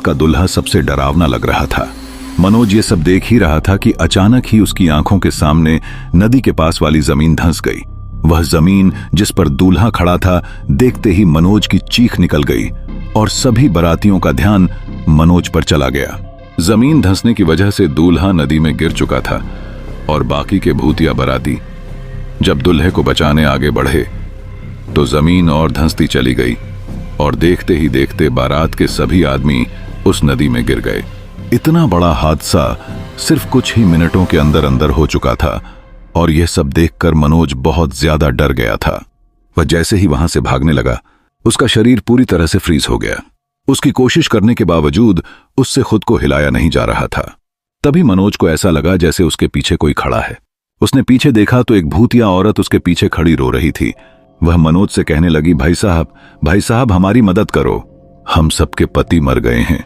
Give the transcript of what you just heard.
बारात का दूल्हा सबसे डरावना लग रहा था। मनोज ये सब देख ही रहा था कि अचानक ही उसकी आंखों के सामने नदी के पास वाली जमीन धंस गई। वह जमीन जिस पर दूल्हा खड़ा था, देखते ही मनोज की चीख निकल गई और सभी बारातियों का ध्यान मनोज पर चला गया। जमीन धंसने की वजह से दूल्हा नदी में गिर चुका था और बाकी के भूतिया बाराती जब दूल्हे को बचाने आगे बढ़े तो जमीन और धंसती चली गई और देखते ही देखते बारात के सभी आदमी उस नदी में गिर गए। इतना बड़ा हादसा सिर्फ कुछ ही मिनटों के अंदर अंदर हो चुका था और यह सब देखकर मनोज बहुत ज्यादा डर गया था। वह जैसे ही वहां से भागने लगा, उसका शरीर पूरी तरह से फ्रीज हो गया। उसकी कोशिश करने के बावजूद उससे खुद को हिलाया नहीं जा रहा था। तभी मनोज को ऐसा लगा जैसे उसके पीछे कोई खड़ा है। उसने पीछे देखा तो एक भूतिया औरत उसके पीछे खड़ी रो रही थी। वह मनोज से कहने लगी, भाई साहब हमारी मदद करो, हम सबके पति मर गए हैं।